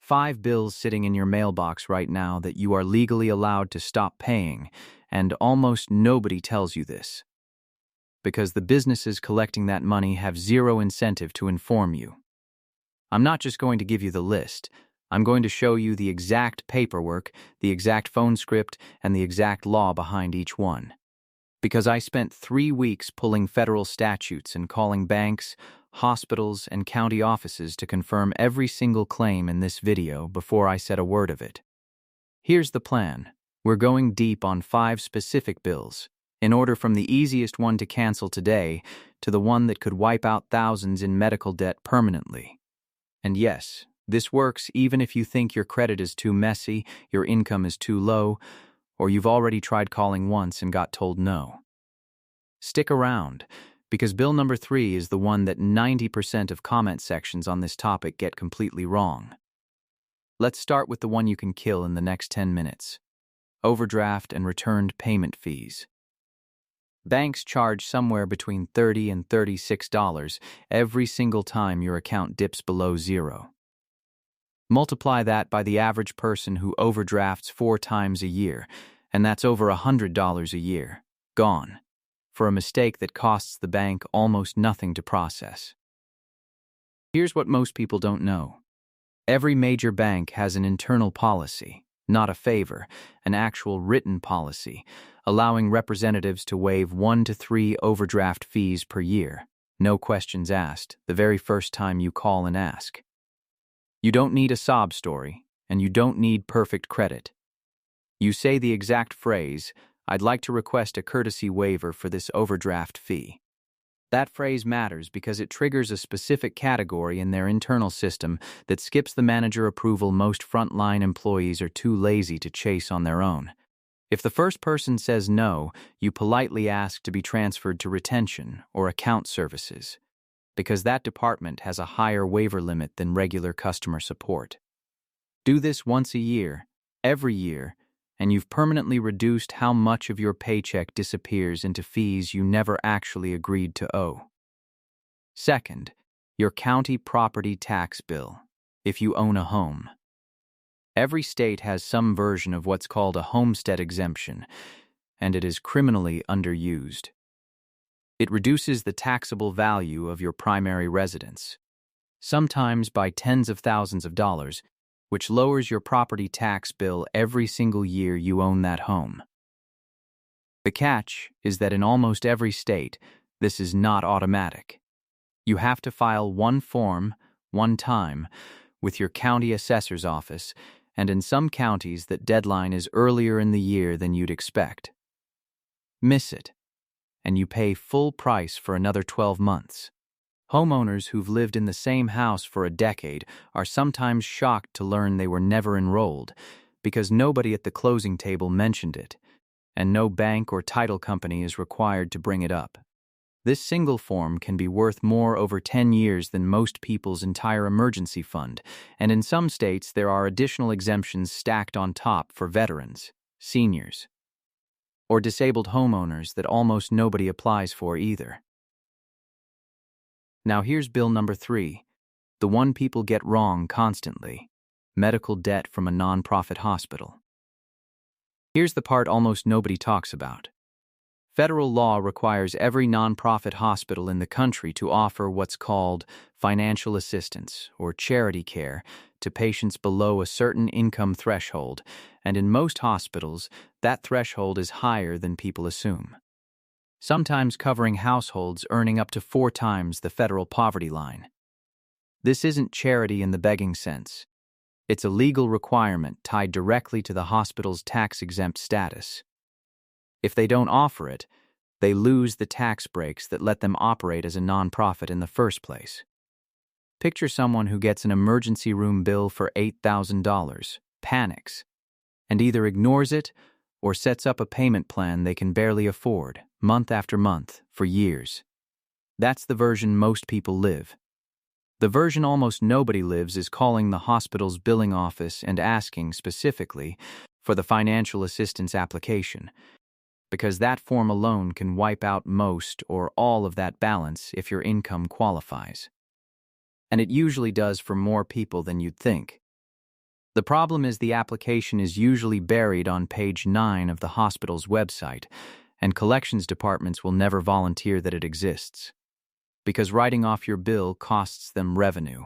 5 bills sitting in your mailbox right now that you are legally allowed to stop paying, and almost nobody tells you this. Because the businesses collecting that money have zero incentive to inform you. I'm not just going to give you the list. I'm going to show you the exact paperwork, the exact phone script, and the exact law behind each one. Because I spent 3 weeks pulling federal statutes and calling banks, hospitals, and county offices to confirm every single claim in this video before I said a word of it. Here's the plan. We're going deep on 5 specific bills, in order from the easiest one to cancel today to the one that could wipe out thousands in medical debt permanently. And yes, this works even if you think your credit is too messy, your income is too low, or you've already tried calling once and got told no. Stick around, because bill number 3 is the one that 90% of comment sections on this topic get completely wrong. Let's start with the one you can kill in the next 10 minutes. Overdraft and returned payment fees. Banks charge somewhere between $30 and $36 every single time your account dips below zero. Multiply that by the average person who overdrafts 4 times a year, and that's over $100 a year, gone, for a mistake that costs the bank almost nothing to process. Here's what most people don't know. Every major bank has an internal policy, not a favor, an actual written policy, allowing representatives to waive 1 to 3 overdraft fees per year, no questions asked, the very first time you call and ask. You don't need a sob story, and you don't need perfect credit. You say the exact phrase, "I'd like to request a courtesy waiver for this overdraft fee." That phrase matters because it triggers a specific category in their internal system that skips the manager approval most frontline employees are too lazy to chase on their own. If the first person says no, you politely ask to be transferred to retention or account services, because that department has a higher waiver limit than regular customer support. Do this once a year, every year, and you've permanently reduced how much of your paycheck disappears into fees you never actually agreed to owe. Second, your county property tax bill, if you own a home. Every state has some version of what's called a homestead exemption, and it is criminally underused. It reduces the taxable value of your primary residence, sometimes by tens of thousands of dollars, which lowers your property tax bill every single year you own that home. The catch is that in almost every state, this is not automatic. You have to file one form, one time, with your county assessor's office, and in some counties that deadline is earlier in the year than you'd expect. Miss it, and you pay full price for another 12 months. Homeowners who've lived in the same house for a decade are sometimes shocked to learn they were never enrolled because nobody at the closing table mentioned it, and no bank or title company is required to bring it up. This single form can be worth more over 10 years than most people's entire emergency fund, and in some states there are additional exemptions stacked on top for veterans, seniors, or disabled homeowners that almost nobody applies for either. Now here's bill number 3, the one people get wrong constantly: medical debt from a nonprofit hospital. Here's the part almost nobody talks about. Federal law requires every nonprofit hospital in the country to offer what's called financial assistance or charity care to patients below a certain income threshold, and in most hospitals, that threshold is higher than people assume, sometimes covering households earning up to 4 times the federal poverty line. This isn't charity in the begging sense. It's a legal requirement tied directly to the hospital's tax-exempt status. If they don't offer it, they lose the tax breaks that let them operate as a nonprofit in the first place. Picture someone who gets an emergency room bill for $8,000, panics, and either ignores it or sets up a payment plan they can barely afford, month after month, for years. That's the version most people live. The version almost nobody lives is calling the hospital's billing office and asking specifically for the financial assistance application, because that form alone can wipe out most or all of that balance if your income qualifies. And it usually does for more people than you'd think. The problem is the application is usually buried on page 9 of the hospital's website, and collections departments will never volunteer that it exists, because writing off your bill costs them revenue.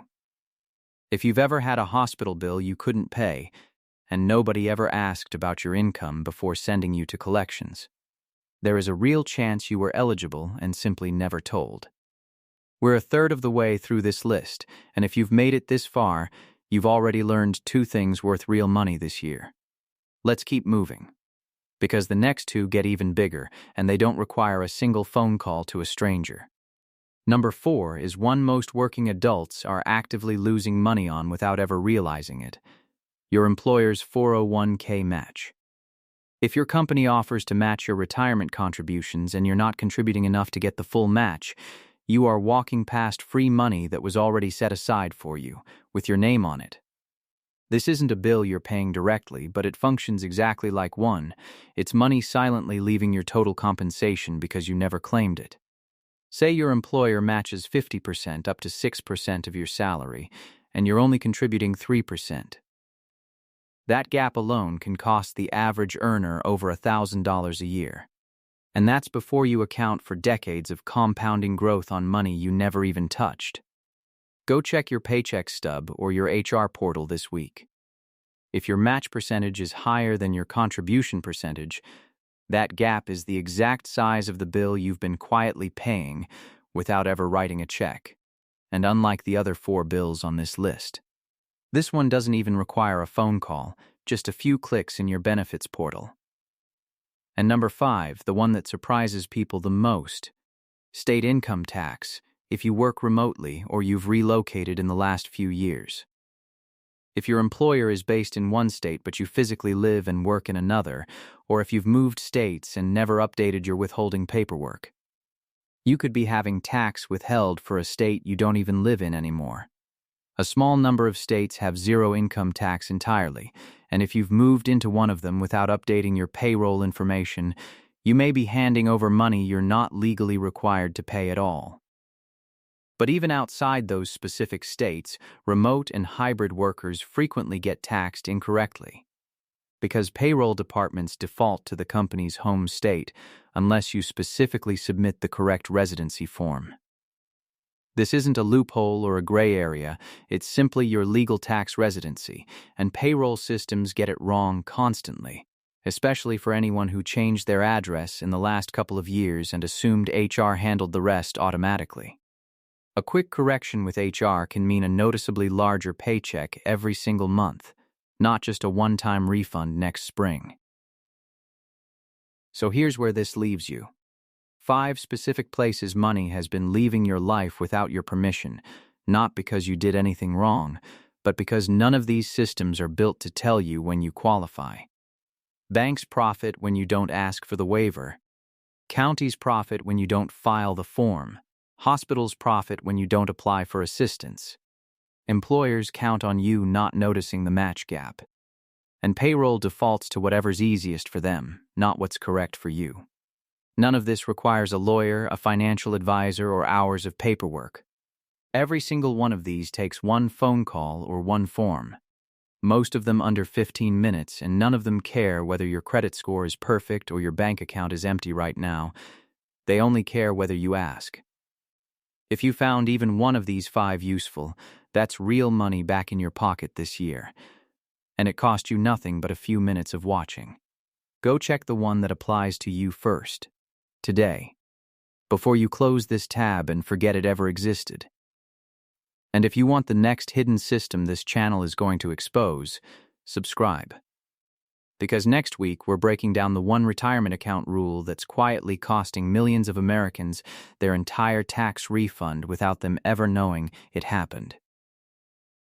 If you've ever had a hospital bill you couldn't pay, and nobody ever asked about your income before sending you to collections, there is a real chance you were eligible and simply never told. We're a third of the way through this list, and if you've made it this far, you've already learned 2 things worth real money this year. Let's keep moving, because the next 2 get even bigger, and they don't require a single phone call to a stranger. Number 4 is one most working adults are actively losing money on without ever realizing it: your employer's 401k match. If your company offers to match your retirement contributions and you're not contributing enough to get the full match, you are walking past free money that was already set aside for you, with your name on it. This isn't a bill you're paying directly, but it functions exactly like one. It's money silently leaving your total compensation because you never claimed it. Say your employer matches 50% up to 6% of your salary, and you're only contributing 3%. That gap alone can cost the average earner over $1,000 a year. And that's before you account for decades of compounding growth on money you never even touched. Go check your paycheck stub or your HR portal this week. If your match percentage is higher than your contribution percentage, that gap is the exact size of the bill you've been quietly paying without ever writing a check. And unlike the other 4 bills on this list, this one doesn't even require a phone call, just a few clicks in your benefits portal. And number 5, the one that surprises people the most: state income tax, if you work remotely or you've relocated in the last few years. If your employer is based in one state but you physically live and work in another, or if you've moved states and never updated your withholding paperwork, you could be having tax withheld for a state you don't even live in anymore. A small number of states have 0 income tax entirely, and if you've moved into one of them without updating your payroll information, you may be handing over money you're not legally required to pay at all. But even outside those specific states, remote and hybrid workers frequently get taxed incorrectly, because payroll departments default to the company's home state unless you specifically submit the correct residency form. This isn't a loophole or a gray area, it's simply your legal tax residency, and payroll systems get it wrong constantly, especially for anyone who changed their address in the last couple of years and assumed HR handled the rest automatically. A quick correction with HR can mean a noticeably larger paycheck every single month, not just a one-time refund next spring. So here's where this leaves you. 5 specific places money has been leaving your life without your permission, not because you did anything wrong, but because none of these systems are built to tell you when you qualify. Banks profit when you don't ask for the waiver. Counties profit when you don't file the form. Hospitals profit when you don't apply for assistance. Employers count on you not noticing the match gap. And payroll defaults to whatever's easiest for them, not what's correct for you. None of this requires a lawyer, a financial advisor, or hours of paperwork. Every single one of these takes one phone call or one form. Most of them under 15 minutes, and none of them care whether your credit score is perfect or your bank account is empty right now. They only care whether you ask. If you found even one of these 5 useful, that's real money back in your pocket this year. And it cost you nothing but a few minutes of watching. Go check the one that applies to you first, today, before you close this tab and forget it ever existed. And if you want the next hidden system this channel is going to expose, subscribe. Because next week we're breaking down the one retirement account rule that's quietly costing millions of Americans their entire tax refund without them ever knowing it happened.